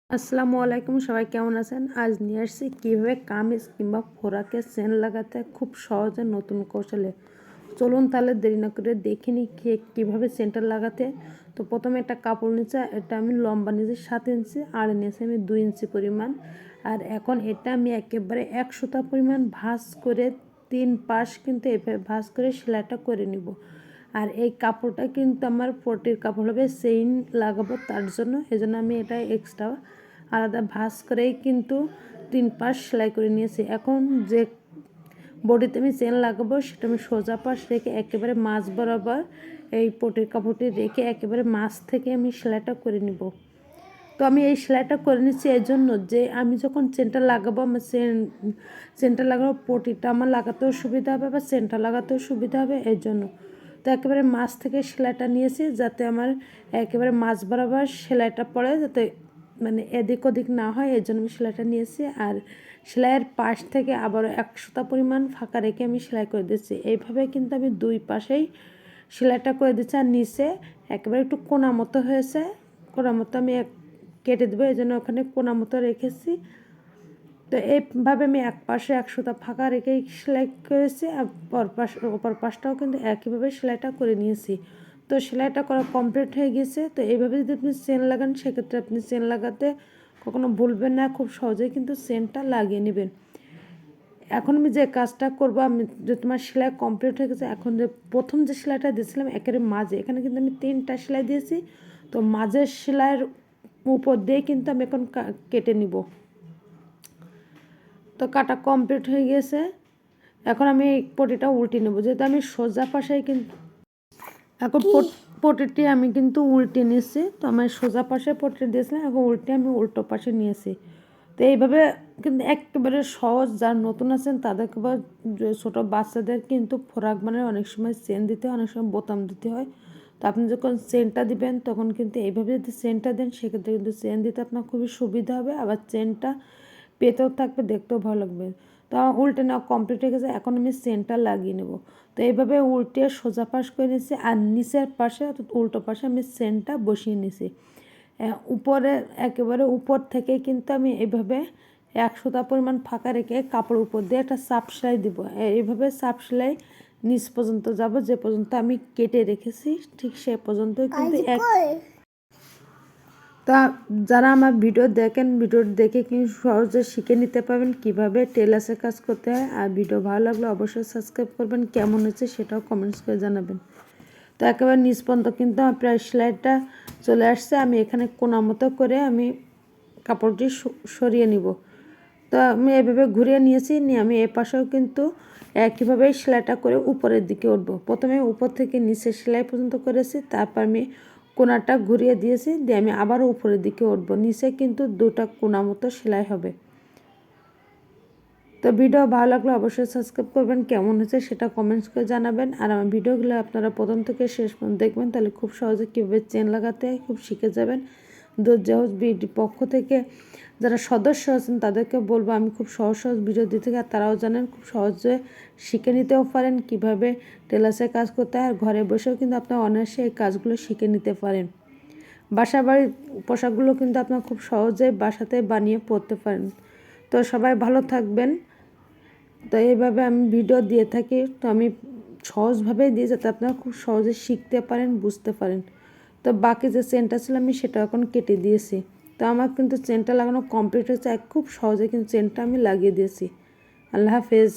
আসসালামু আলাইকুম, সবাই কেমন আছেন? আজ নিয়ে আসছি কীভাবে কামিজ কিংবা ফোরাকে চেন লাগাতে খুব সহজে নতুন কৌশলে। চলুন তাহলে দেরি না করে দেখে নিই কীভাবে চেনটা লাগাতে। তো প্রথমে একটা কাপড় নিচে, এটা আমি লম্বা নিয়েছি 7 ইঞ্চি, আর নিয়েছি আমি 2 ইঞ্চি পরিমাণ। আর এখন এটা আমি একেবারে 1 সুতা পরিমাণ ভাঁজ করে 3 পাশ কিন্তু এভাবে ভাঁজ করে সেলাইটা করে নিব। আর এই কাপড়টা কিন্তু আমার পটির কাপড় হবে, চেইন লাগাবো তার জন্য, এজন্য আমি এটা এক্সট্রা আলাদা ভাঁজ করেই কিন্তু 3 পাশ সেলাই করে নিয়েছি। এখন যে বডিতে আমি চেন লাগাবো সেটা আমি সোজা পাশ রেখে একেবারে মাঝ বরাবর এই পটির কাপড়টি রেখে একেবারে মাঝ থেকে আমি সেলাইটা করে নিব। তো আমি এই সেলাইটা করে নিচ্ছি এই জন্য যে আমি যখন চেনটা লাগাবো, আমার চেনটা লাগাবো, পটিটা আমার লাগাতেও সুবিধা হবে বা চেনটা লাগাতেও সুবিধা হবে, এই জন্য। তো একেবারে মাঝ থেকে সেলাইটা নিয়েছি যাতে আমার একেবারে মাঝ বরাবর সেলাইটা পড়ে, যাতে মানে এদিক ওদিক না হয়, এই জন্য আমি সেলাইটা নিয়েছি। আর সেলাইয়ের পাশ থেকে আবারও 1 সুতা পরিমাণ ফাঁকা রেখে আমি সেলাই করে দিচ্ছি। এইভাবে কিন্তু আমি 2 পাশেই সেলাইটা করে দিচ্ছি। আর নিচে একেবারে একটু কোনা মতো হয়েছে, কোনা মতো আমি কেটে দেবো, এই জন্য ওখানে কোনা মতো রেখেছি। তো এইভাবে আমি এক পাশে 1 সুতা ফাঁকা রেখে সেলাই করেছি, আর অপর পাশটাও কিন্তু একইভাবে সেলাইটা করে নিয়েছি। তো সেলাইটা করা কমপ্লিট হয়ে গেছে। তো এইভাবে যদি আপনি চেন লাগান, সেক্ষেত্রে আপনি চেন লাগাতে কখনো ভুলবেন না, খুব সহজেই কিন্তু চেনটা লাগিয়ে নেবেন। এখন আমি যে কাজটা করব, আমি যে তোমার সেলাই কমপ্লিট হয়ে গেছে, এখন যে প্রথম যে সেলাইটা দিয়েছিলাম একেবারে মাঝে, এখানে কিন্তু আমি 3টা সেলাই দিয়েছি। তো মাঝের সেলাইয়ের উপর দিয়ে কিন্তু আমি এখন কেটে নিব। তো কাটা কমপ্লিট হয়ে গেছে। এখন আমি এই পটিটা উল্টে নেব, যেহেতু আমি সোজা পাশেই কিন্তু এখন পটিটি আমি কিন্তু উল্টে নিয়েছি। তো আমার সোজা পাশে পটি দিয়েছিলাম, এখন উল্টে আমি উল্টো পাশে নিয়েছি। তো এইভাবে কিন্তু একেবারে সহজ, যারা নতুন আছেন তাদেরকে বা ছোটো বাচ্চাদের কিন্তু ফ্রক মানে অনেক সময় চেন দিতে হয়, অনেক সময় বোতাম দিতে হয়। তো আপনি যখন চেনটা দিবেন তখন কিন্তু এইভাবে যদি চেনটা দেন, সেক্ষেত্রে কিন্তু চেন দিতে আপনার খুবই সুবিধা হবে, আবার চেনটা পেতেও থাকবে, দেখতেও ভালো লাগবে। তো আমার উল্টে নেওয়া কমপ্লিট হয়ে গেছে। এখন আমি চেনটা লাগিয়ে নেব। তো এইভাবে উল্টে সোজা পাশ করে নিয়েছি, আর নিচের পাশে অর্থাৎ উল্টো পাশে আমি চেনটা বসিয়ে নিয়েছি। উপরে একেবারে উপর থেকে কিন্তু আমি এইভাবে 1 সুতা পরিমাণ ফাঁকা রেখে কাপড় উপর দিয়ে একটা চাপ সেলাই দিব। এইভাবে চাপ সেলাই নিচ পর্যন্ত যাব, যে পর্যন্ত আমি কেটে রেখেছি ঠিক সে পর্যন্ত কিন্তু তা যারা আমার ভিডিও দেখেন, ভিডিও দেখে কিন্তু সহজে শিখে নিতে পারবেন কীভাবে টেলার্সের কাজ করতে হয়। আর ভিডিও ভালো লাগলে অবশ্যই সাবস্ক্রাইব করবেন, কেমন হচ্ছে সেটাও কমেন্টস করে জানাবেন। তো একেবারে নিচ পর্যন্ত কিন্তু আমার প্রায় সেলাইটা চলে আসছে। আমি এখানে কোনা মতো করে আমি কাপড়টি সরিয়ে নিব। তো আমি এভাবে ঘুরিয়ে নিয়েছি, নিয়ে আমি এ পাশেও কিন্তু একইভাবে সেলাইটা করে উপরের দিকে উঠবো। প্রথমে উপর থেকে নিচে সেলাই পর্যন্ত করেছি, তারপর আমি কোনাটা ঘুরিয়ে দিয়েছি, দিয়ে আমি আবারও উপরের দিকে উঠবো। নিচে কিন্তু 2টা কোনা মতো সেলাই হবে। তো ভিডিও ভালো লাগলে অবশ্যই সাবস্ক্রাইব করবেন, কেমন হচ্ছে সেটা কমেন্টস করে জানাবেন। আর আমার ভিডিওগুলো আপনারা প্রথম থেকে শেষ পর্যন্ত দেখবেন, তাহলে খুব সহজে কীভাবে চেন লাগাতে হয় খুব শিখে যাবেন। দুর্জাহাজ বিডি পক্ষ থেকে যারা সদস্য আছেন তাদেরকে বলবো আমি খুব সহজ সহজ ভিডিও দিতে থাকি, আর তারাও জানেন খুব সহজে শিখে নিতেও পারেন কীভাবে টেলার্সের কাজ করতে হয়। আর ঘরে বসেও কিন্তু আপনার অনায়াসে এই কাজগুলো শিখে নিতে পারেন। বাসা বাড়ির পোশাকগুলো কিন্তু আপনার খুব সহজে বাসাতে বানিয়ে পরতে পারেন। তো সবাই ভালো থাকবেন। তো এইভাবে আমি ভিডিও দিয়ে থাকি, তো আমি সহজভাবেই দিই যাতে আপনারা খুব সহজে শিখতে পারেন, বুঝতে পারেন। তো বাকি যে চেনটা ছিল আমি সেটা এখন কেটে দিয়েছি। তো আমার কিন্তু চেনটা লাগানো কমপ্লিট হয়েছে, খুব সহজে কিন্তু চেনটা আমি লাগিয়ে দিয়েছি। আল্লাহ হাফেজ।